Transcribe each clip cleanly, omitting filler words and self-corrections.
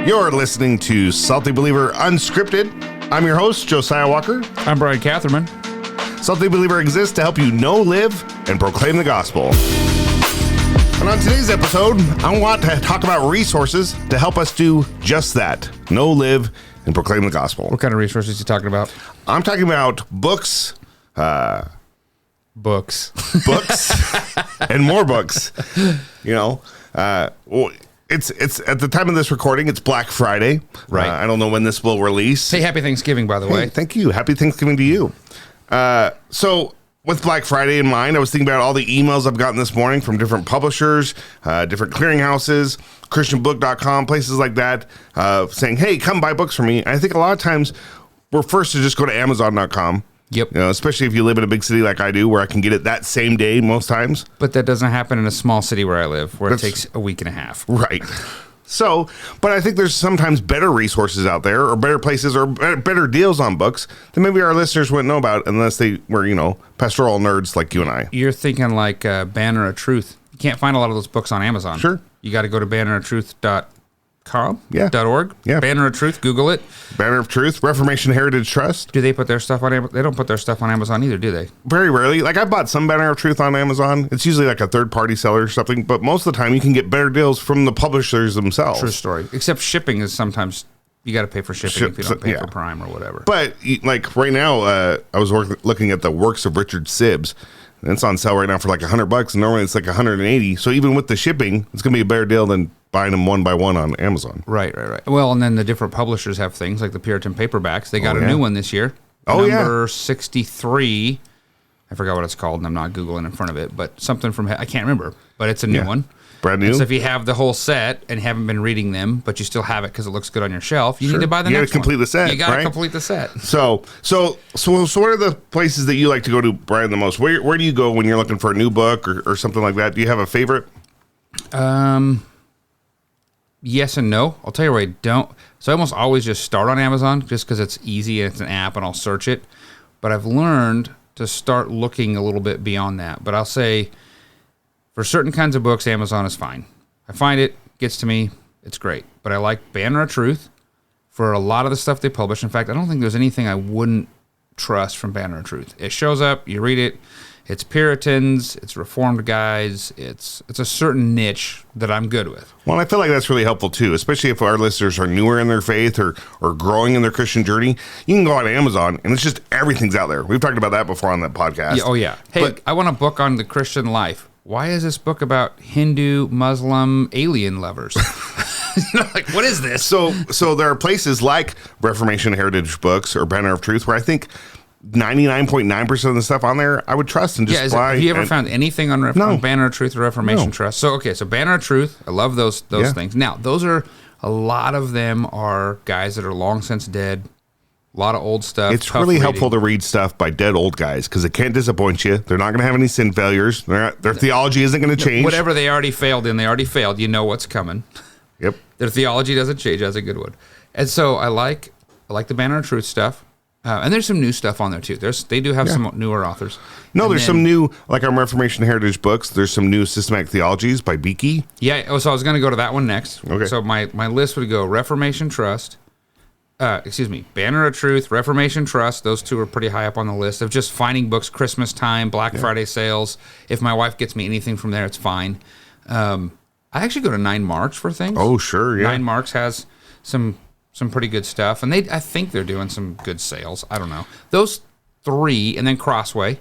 You're listening to Salty Believer Unscripted. I'm your host, Josiah Walker. I'm Brian Catherman. Salty Believer exists to help you know, live, and proclaim the gospel. And on today's episode, I want to talk about resources to help us do just that. Know, live, and proclaim the gospel. What kind of resources are you talking about? I'm talking about books. Books, and more books. It's at the time of this recording, it's Black Friday. Right. I don't know when this will release. Hey, happy Thanksgiving, by the way. Thank you. Happy Thanksgiving to you. So with Black Friday in mind, I was thinking about all the emails I've gotten this morning from different publishers, different clearinghouses, SaltyBeliever.com, places like that, saying, hey, come buy books from me. And I think a lot of times we're first to just go to Amazon.com. Yep. Especially if you live in a big city like I do, where I can get it that same day most times. But that doesn't happen in a small city where I live, where it takes a week and a half. Right. So, but I think there's sometimes better resources out there, or better places, or better deals on books that maybe our listeners wouldn't know about unless they were, pastoral nerds like you and I. You're thinking like Banner of Truth. You can't find a lot of those books on Amazon. Sure. You got to go to banneroftruth.com. Yeah. .org. Yeah. Banner of Truth. Google it. Banner of Truth, Reformation Heritage Trust. Do they put their stuff on Amazon? They don't put their stuff on Amazon either, do they? Very rarely. Like, I bought some Banner of Truth on Amazon. It's usually like a third-party seller or something, but most of the time you can get better deals from the publishers themselves. True story. Except shipping is sometimes, you got to pay for shipping if you don't pay for Prime or whatever. But, like, right now, I was looking at the Works of Richard Sibbes. And it's on sale right now for like $100, and normally it's like $180. So even with the shipping, it's going to be a better deal than buying them one by one on Amazon. Right. Well, and then the different publishers have things like the Puritan paperbacks. They got a new one this year. Number 63. I forgot what it's called, and I'm not Googling in front of it, but something from, I can't remember, but it's a new one. Brand new. And so if you have the whole set and haven't been reading them, but you still have it because it looks good on your shelf, you need to buy the next one. You got to complete the set. You got to complete the set. So what are the places that you like to go to, Brian, the most? Where do you go when you're looking for a new book or something like that? Do you have a favorite? Yes and no. I'll tell you where I don't. So I almost always just start on Amazon just because it's easy and it's an app and I'll search it. But I've learned to start looking a little bit beyond that. But I'll say for certain kinds of books, Amazon is fine. I find it, gets to me, it's great. But I like Banner of Truth for a lot of the stuff they publish. In fact, I don't think there's anything I wouldn't trust from Banner of Truth. It shows up, you read it. It's Puritans, it's Reformed guys, it's a certain niche that I'm good with. Well, I feel like that's really helpful too, especially if our listeners are newer in their faith or growing in their Christian journey. You can go on Amazon and it's just everything's out there. We've talked about that before on that podcast. Yeah, oh yeah. Hey, I want a book on the Christian life. Why is this book about Hindu, Muslim, alien lovers? What is this? So there are places like Reformation Heritage Books or Banner of Truth where I think 99.9% of the stuff on there I would trust and just buy. Have you ever found anything on Banner of Truth or Reformation Trust? So Banner of Truth, I love those things. Now, a lot of them are guys that are long since dead. A lot of old stuff. It's really helpful to read stuff by dead old guys because it can't disappoint you. They're not going to have any sin failures. Their theology isn't going to change. Whatever they already failed in, they already failed. You know what's coming. Yep. Their theology doesn't change. That's a good one. And so I like the Banner of Truth stuff. And there's some new stuff on there too. They do have some newer authors. Some new, like our Reformation Heritage books. There's some new systematic theologies by Beakey. Yeah. So I was going to go to that one next. Okay. So my list would go Reformation Trust. Banner of Truth, Reformation Trust. Those two are pretty high up on the list of just finding books, Christmas time, Black Friday sales. If my wife gets me anything from there, it's fine. I actually go to 9 Marks for things. Oh, sure. Yeah. 9 Marks has some pretty good stuff, and I think they're doing some good sales. I don't know. Those 3, and then Crossway.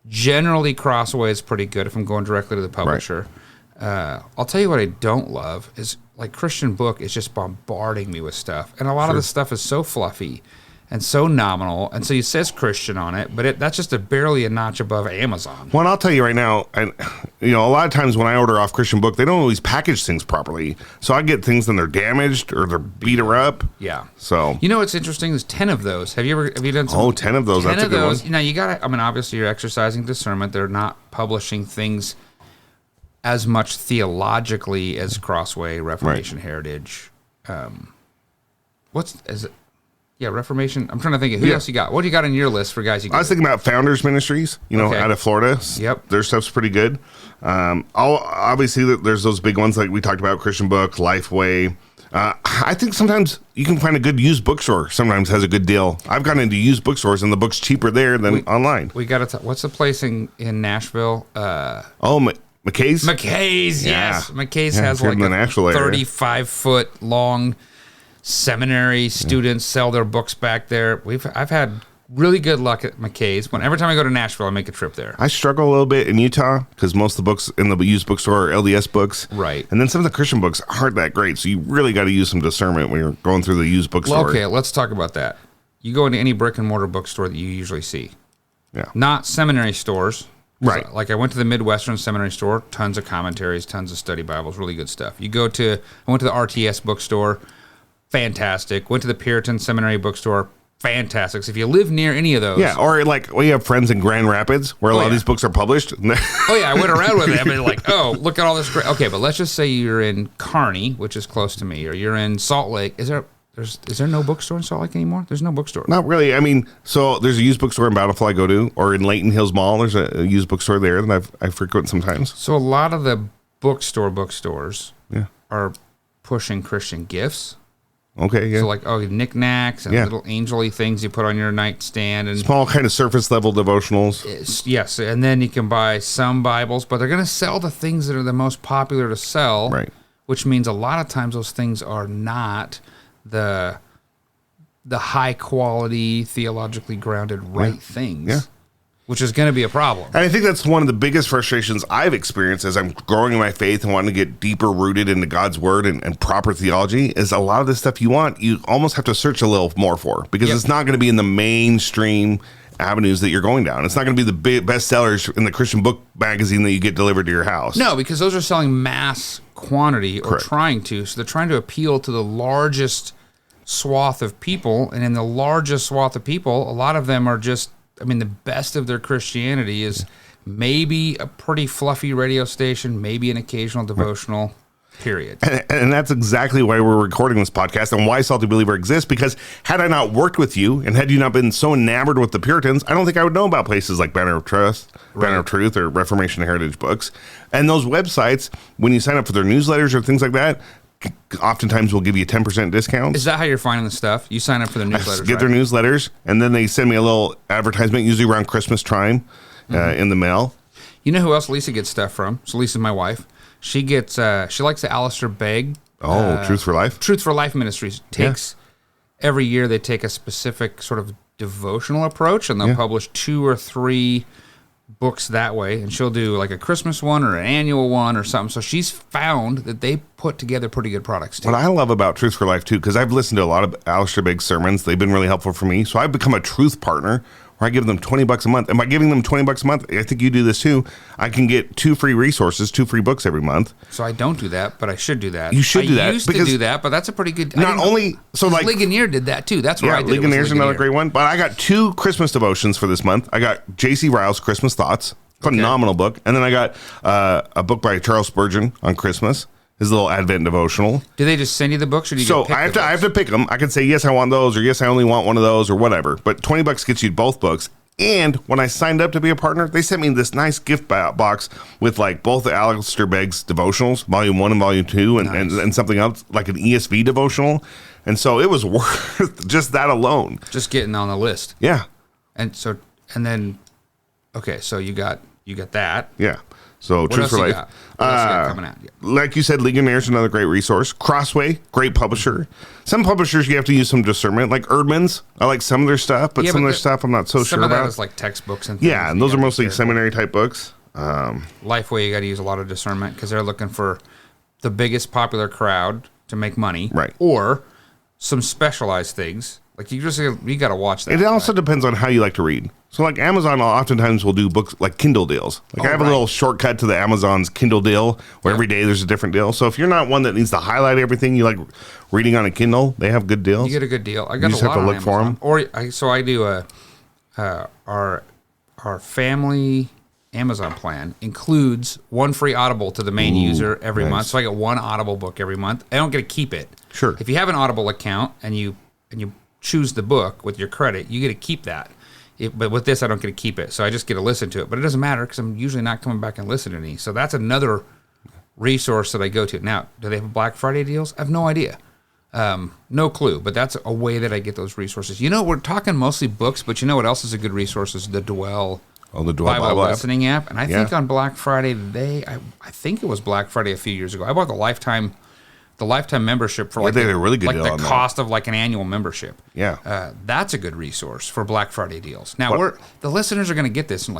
Generally, Crossway is pretty good if I'm going directly to the publisher. Right. I'll tell you what I don't love is like Christian Book is just bombarding me with stuff, and a lot of the stuff is so fluffy and so nominal, and so it says Christian on it, but that's just barely a notch above Amazon. Well, and I'll tell you right now, a lot of times when I order off Christian Book, they don't always package things properly, so I get things and they're damaged or they're beat up. Yeah. So what's interesting is 10 of those. Have you done some? Oh, 10 of those. 10 that's of a good those. one. Now you got to. I mean, obviously you're exercising discernment. They're not publishing things as much theologically as Crossway, Reformation Heritage. Yeah, Reformation. I'm trying to think of who else you got. What do you got on your list for guys you I was thinking about Founders Ministries, out of Florida. Yep. Their stuff's pretty good. Obviously, there's those big ones like we talked about, Christian Book, Lifeway. I think sometimes you can find a good used bookstore. Sometimes has a good deal. I've gone into used bookstores and the book's cheaper there than online. We got to. What's the place in Nashville? McKay's. McKay's, yes. McKay's has like a 35-foot long seminary. Students sell their books back there. I've had really good luck at McKay's. Every time I go to Nashville, I make a trip there. I struggle a little bit in Utah because most of the books in the used bookstore are LDS books. Right. And then some of the Christian books aren't that great, so you really got to use some discernment when you're going through the used bookstore. Well, okay, let's talk about that. You go into any brick and mortar bookstore that you usually see. Yeah. Not seminary stores. Right. Like I went to the Midwestern Seminary store, tons of commentaries, tons of study Bibles, really good stuff. I went to the RTS bookstore, fantastic. Went to the Puritan Seminary bookstore, fantastic. So if you live near any of those. Yeah, or like we have friends in Grand Rapids where a lot of these books are published. Oh yeah, I went around with them and like, oh, look at all this great. Okay, but let's just say you're in Kearney, which is close to me, or you're in Salt Lake. Is there no bookstore in Salt Lake anymore? There's no bookstore. Not really. I mean, so there's a used bookstore in Bountiful I go to, or in Layton Hills Mall. There's a used bookstore there that I frequent sometimes. So a lot of the bookstores are pushing Christian gifts. Okay, yeah. So like knickknacks and little angel-y things you put on your nightstand and small kind of surface level devotionals. Yes, and then you can buy some Bibles, but they're going to sell the things that are the most popular to sell. Right. Which means a lot of times those things are not the high quality, theologically grounded things. Yeah. Which is going to be a problem. And I think that's one of the biggest frustrations I've experienced as I'm growing in my faith and wanting to get deeper rooted into God's word and proper theology is a lot of the stuff you almost have to search a little more for because it's not going to be in the mainstream avenues that you're going down. It's not going to be the big best sellers in the Christian book magazine that you get delivered to your house. No, because those are selling mass quantity or trying to. So they're trying to appeal to the largest swath of people. And in the largest swath of people, a lot of them are just, the best of their Christianity is maybe a pretty fluffy radio station, maybe an occasional devotional, period. And that's exactly why we're recording this podcast and why Salty Believer exists, because had I not worked with you and had you not been so enamored with the Puritans, I don't think I would know about places like Banner of Truth, or Reformation Heritage Books. And those websites, when you sign up for their newsletters or things like that, oftentimes will give you a 10% discount. Is that how you're finding the stuff? You sign up for their newsletters, get their newsletters, and then they send me a little advertisement, usually around Christmas time, in the mail. You know who else Lisa gets stuff from? So Lisa's my wife. She gets, she likes the Alistair Begg. Truth for Life? Truth for Life Ministries. Every year they take a specific sort of devotional approach, and they'll publish 2 or 3 books that way, and she'll do like a Christmas one or an annual one or something. So she's found that they put together pretty good products too. What I love about Truth for Life too, because I've listened to a lot of Alistair Begg's sermons, they've been really helpful for me. So I've become a truth partner where I give them $20 a month. And by giving them $20 a month, I think you do this too, I can get 2 free resources, 2 free books every month. So I don't do that, but I should do that. You should do that. I used to do that, but that's a pretty good... Ligonier did that too. That's where I did it. Ligonier's another great one. But I got 2 Christmas devotions for this month. I got J.C. Ryle's Christmas Thoughts. Phenomenal book. And then I got a book by Charles Spurgeon on Christmas, his little Advent devotional. Do they just send you the books, or do you get I have to pick them. I can say, yes, I want those, or yes, I only want one of those, or whatever. But $20 gets you both books. And when I signed up to be a partner, they sent me this nice gift box with like both the Alistair Begg's devotionals, volume 1 and volume 2, and something else, like an ESV devotional. And so it was worth just that alone. Just getting on the list. Yeah. So you got that. Yeah. So what Truth for Life. What else you got coming out? Yeah. Like you said, Ligonier's another great resource. Crossway, great publisher. Some publishers you have to use some discernment, like Erdman's. I like some of their stuff, but some of their stuff I'm not so sure about. Some of that is like textbooks and things. Yeah, and those are mostly seminary type books. Lifeway, you got to use a lot of discernment because they're looking for the biggest popular crowd to make money, right? Or some specialized things. Like you got to watch that. It also depends on how you like to read. So like Amazon oftentimes will do books like Kindle deals. Like I have a little shortcut to the Amazon's Kindle deal where every day there's a different deal. So if you're not one that needs to highlight everything, you like reading on a Kindle, they have good deals. You get a good deal. I got you just have to look for them. I do our family Amazon plan includes 1 free Audible to the main user every month. So I get 1 Audible book every month. I don't get to keep it. Sure. If you have an Audible account and you choose the book with your credit, you get to keep that. But with this, I don't get to keep it. So I just get to listen to it. But it doesn't matter because I'm usually not coming back and listening to any. So that's another resource that I go to. Now, do they have Black Friday deals? I have no idea. No clue. But that's a way that I get those resources. We're talking mostly books, but you know what else is a good resource is the Dwell. Oh, the Dwell Bible listening app. And I think on Black Friday, I think it was Black Friday a few years ago. I bought the lifetime membership for they had a really good deal the on cost of like an annual membership. Yeah. That's a good resource for Black Friday deals. Now the listeners are going to get this and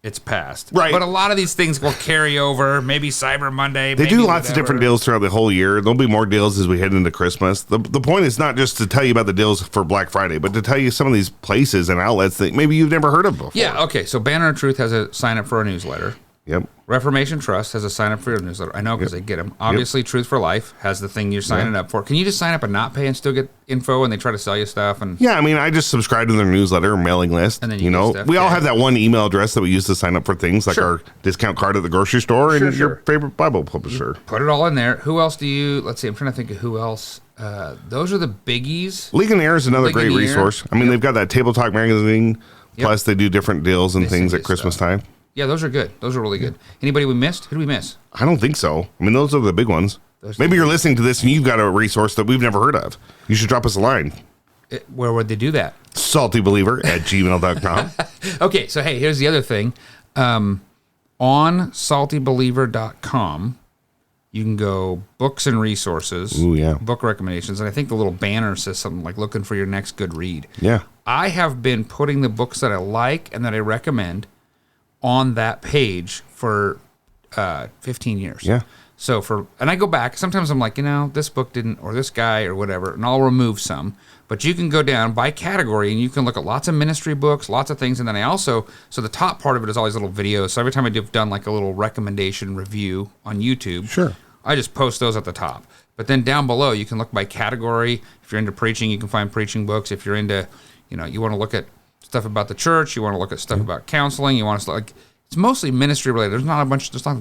it's past. Right. But a lot of these things will carry over. Maybe Cyber Monday. They do lots of different deals throughout the whole year. There'll be more deals as we head into Christmas. The point is not just to tell you about the deals for Black Friday, but to tell you some of these places and outlets that maybe you've never heard of before. Yeah, okay. So Banner of Truth has a sign up for a newsletter. Yep. Reformation Trust has a sign up for your newsletter. I know because they get them. Obviously, Truth for Life has the thing you're signing up for. Can you just sign up and not pay and still get info and they try to sell you stuff? And yeah, I mean, I just subscribe to their newsletter or mailing list. And then you know, we all have that one email address that we use to sign up for things like our discount card at the grocery store and your favorite Bible publisher. Put it all in there. Who else do you? Let's see. I'm trying to think of who else. Those are the biggies. Ligonier is another great resource. I mean, they've got that Table Talk magazine. Plus, they do different deals and things at Christmas time. Yeah, those are good. Those are really good. Anybody we missed? Who did we miss? I don't think so. I mean, those are the big ones. Maybe you're listening to this and you've got a resource that we've never heard of. You should drop us a line. Where would they do that? SaltyBeliever@gmail.com. Okay, so hey, here's the other thing. On SaltyBeliever.com, you can go books and resources. Ooh, yeah. Book recommendations. And I think the little banner says something like looking for your next good read. Yeah. I have been putting the books that I like and that I recommend on that page for 15 years. Yeah. So and I go back, sometimes I'm like, this book didn't, or this guy or whatever, and I'll remove some. But you can go down by category and you can look at lots of ministry books, lots of things. And then so the top part of it is always little videos. So every time I've done like a little recommendation review on YouTube, I just post those at the top. But then down below, you can look by category. If you're into preaching, you can find preaching books. If you're into, you want to look at stuff about the church, you want to look at stuff about counseling, you want to it's mostly ministry related. There's not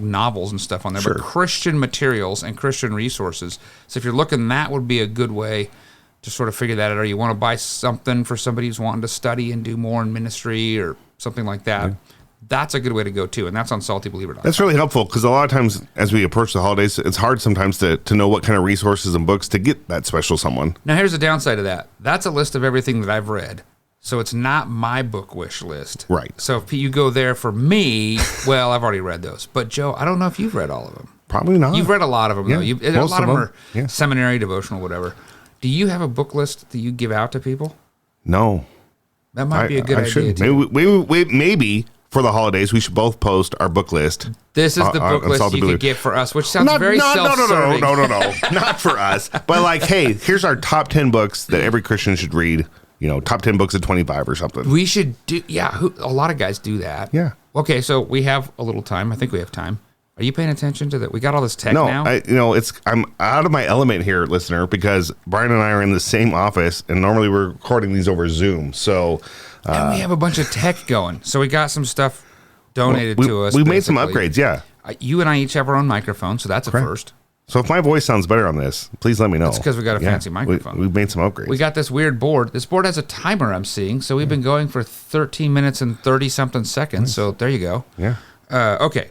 novels and stuff on there, but Christian materials and Christian resources. So if you're looking, that would be a good way to sort of figure that out. Or you want to buy something for somebody who's wanting to study and do more in ministry or something like that. That's a good way to go too, and that's on SaltyBeliever.com. That's really helpful because a lot of times as we approach the holidays, it's hard sometimes to know what kind of resources and books to get that special someone. Now here's the downside of that. That's a list of everything that I've read. So it's not my book wish list. Right. So if you go there for me, well, I've already read those. But Joe, I don't know if you've read all of them. Probably not. You've read a lot of them, though. A lot of them are seminary, devotional, whatever. Do you have a book list that you give out to people? No. That might be a good idea, too. Maybe for the holidays, we should both post our book list. This is the book list you could get for us, which sounds very self-serving. No. Not for us. But like, hey, here's our top 10 books that every Christian should read. Top 10 books at 25 or something. We should do, a lot of guys do that. Yeah. Okay, so we have a little time. I think we have time. Are you paying attention to that? We got all this tech now? No, I'm out of my element here, listener, because Brian and I are in the same office, and normally we're recording these over Zoom. So, and we have a bunch of tech going. So we got some stuff donated to us. We made some upgrades, yeah. You and I each have our own microphone, so that's a first. So if my voice sounds better on this, please let me know. That's because we got a fancy microphone. We've made some upgrades. We got this weird board. This board has a timer I'm seeing, so we've been going for 13 minutes and 30-something seconds. Nice. So there you go. Yeah. Okay,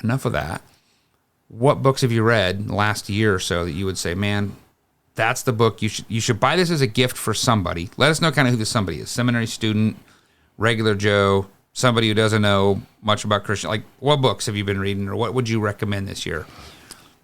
enough of that. What books have you read last year or so that you would say, man, that's the book. You should buy this as a gift for somebody. Let us know kind of who the somebody is. Seminary student, regular Joe, somebody who doesn't know much about Christian. Like, what books have you been reading, or what would you recommend this year?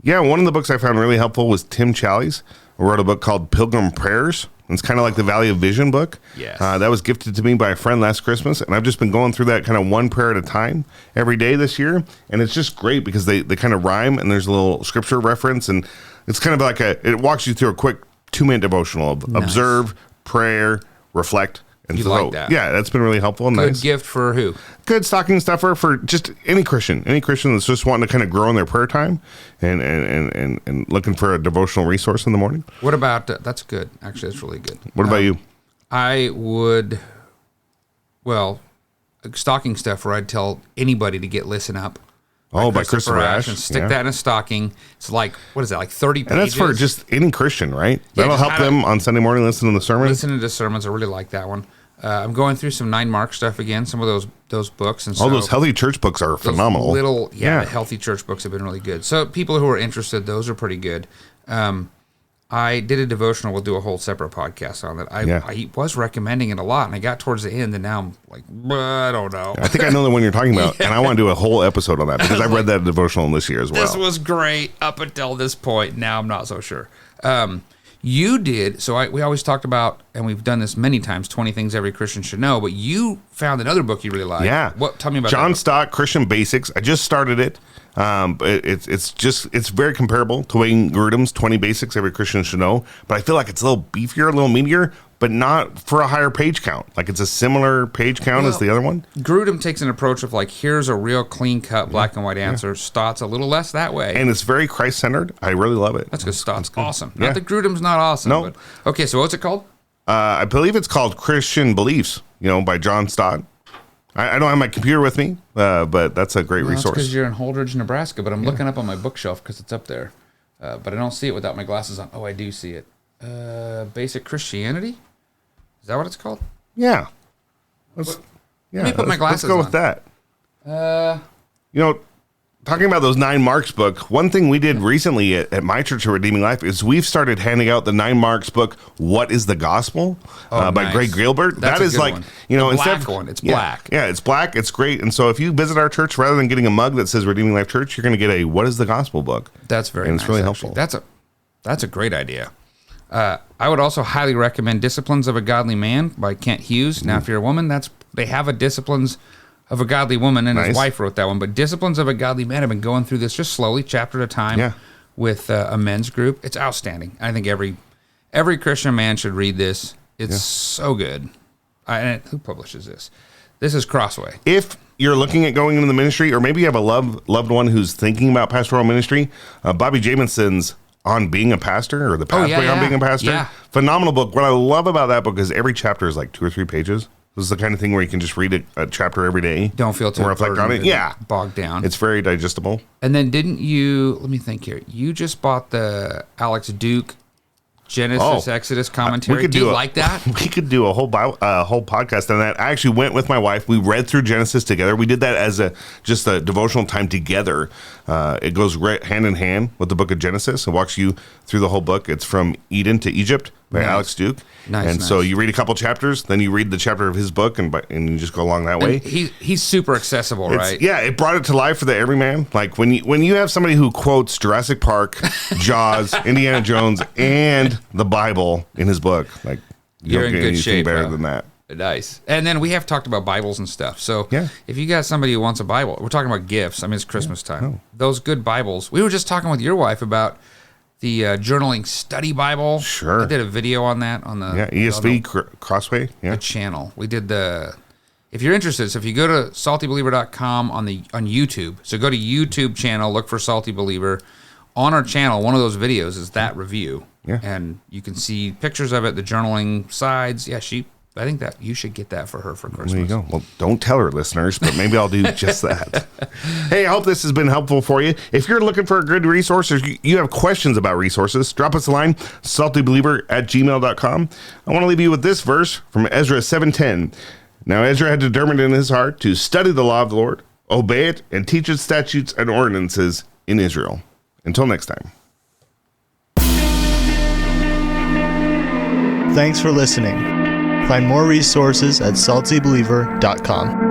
Yeah, one of the books I found really helpful was Tim Challies, who wrote a book called Pilgrim Prayers. It's kind of like the Valley of Vision book. Yes. That was gifted to me by a friend last Christmas, and I've just been going through that kind of one prayer at a time every day this year, and it's just great because they kind of rhyme, and there's a little scripture reference, and it's kind of like it walks you through a quick 2-minute devotional of observe, prayer, reflect, and you vote. Like that. Yeah, that's been really helpful and Good nice. Gift for who? Good stocking stuffer for just any Christian that's just wanting to kind of grow in their prayer time and looking for a devotional resource in the morning. What about, that's good. Actually, that's really good. What about you? I would, stocking stuffer, I'd tell anybody to get Listen Up. by Christopher Ashe. And stick that in a stocking. It's like, what is that, like 30 pages? And that's for just any Christian, right? Yeah, That'll help them on Sunday morning listening to the sermon. Listening to sermons, I really like that one. I'm going through some 9 Mark stuff again, some of those books. And all those healthy church books are phenomenal. The healthy church books have been really good. So people who are interested, those are pretty good. I did a devotional. We'll do a whole separate podcast on that. I was recommending it a lot, and I got towards the end, and now I'm like, I don't know. I think I know the one you're talking about, and I want to do a whole episode on that because I read that devotional this year as well. This was great up until this point. Now I'm not so sure. You did, we always talked about, and we've done this many times, 20 Things Every Christian Should Know, but you found another book you really like. Yeah. Tell me about John Stott, Christian Basics. I just started it. It's very comparable to Wayne Grudem's 20 Basics Every Christian Should Know, but I feel like it's a little beefier, a little meatier, but not for a higher page count. Like it's a similar page count as the other one. Grudem takes an approach of like, here's a real clean cut black and white answer. Stott's a little less that way. And it's very Christ-centered. I really love it. That's because Stott's awesome. Not that Grudem's not awesome. No. But, okay, so what's it called? I believe it's called Christian Beliefs, by John Stott. I don't have my computer with me, but that's a great resource. Because you're in Holdridge, Nebraska, but I'm looking up on my bookshelf because it's up there. But I don't see it without my glasses on. Oh, I do see it. Basic Christianity? Is that what it's called? Yeah. Let me put my glasses on. Let's go with that. Talking about those 9 Marks book, one thing we did recently at my church at Redeeming Life is we've started handing out the 9 Marks book, What is the Gospel? By Greg Gilbert. That's that is like, one. Instead black one. It's black. Yeah, it's black. It's great. And so if you visit our church, rather than getting a mug that says Redeeming Life Church, you're going to get a What is the Gospel book. That's very nice. And it's really helpful. That's a great idea. I would also highly recommend Disciplines of a Godly Man by Kent Hughes. Now, if you're a woman, they have a Disciplines of a Godly Woman, and his wife wrote that one. But Disciplines of a Godly Man have been going through this just slowly, chapter at a time, with a men's group. It's outstanding. I think every Christian man should read this. It's so good. Who publishes this? This is Crossway. If you're looking at going into the ministry, or maybe you have a loved one who's thinking about pastoral ministry, Bobby Jamison's On Being a Pastor, or The Pathway on Being a Pastor. Yeah. Phenomenal book. What I love about that book is every chapter is like 2 or 3 pages. This is the kind of thing where you can just read a chapter every day. Don't feel too reflect on it. Yeah. Bogged down. It's very digestible. And then didn't you, let me think here, you just bought the Alex Duke Genesis Exodus commentary. Do you like that? We could do a whole podcast on that. I actually went with my wife. We read through Genesis together. We did that as just a devotional time together. It goes right hand in hand with the book of Genesis. It walks you through the whole book. It's From Eden to Egypt by Alex Duke. So you read a couple chapters, then you read the chapter of his book, and you just go along that way. He's super accessible, right? Yeah, it brought it to life for the everyman. Like when you have somebody who quotes Jurassic Park, Jaws, Indiana Jones, and the Bible in his book, like you're in good shape. Better than that. Nice. And then we have talked about Bibles and stuff. So if you got somebody who wants a Bible, we're talking about gifts. I mean, it's Christmas time. Oh. Those good Bibles. We were just talking with your wife about the journaling study Bible. Sure. I did a video on that on the ESV Crossway. The channel. We did if you're interested, so if you go to SaltyBeliever.com on YouTube, so go to YouTube channel, look for Salty Believer. On our channel, one of those videos is that review. Yeah. And you can see pictures of it, the journaling sides. Yeah, I think that you should get that for her for Christmas. There you go. Well, don't tell her, listeners, but maybe I'll do just that. Hey, I hope this has been helpful for you. If you're looking for a good resource, or you have questions about resources, drop us a line, SaltyBeliever@gmail.com. I want to leave you with this verse from Ezra 7:10. Now Ezra had determined in his heart to study the law of the Lord, obey it, and teach its statutes and ordinances in Israel. Until next time. Thanks for listening. Find more resources at SaltyBeliever.com.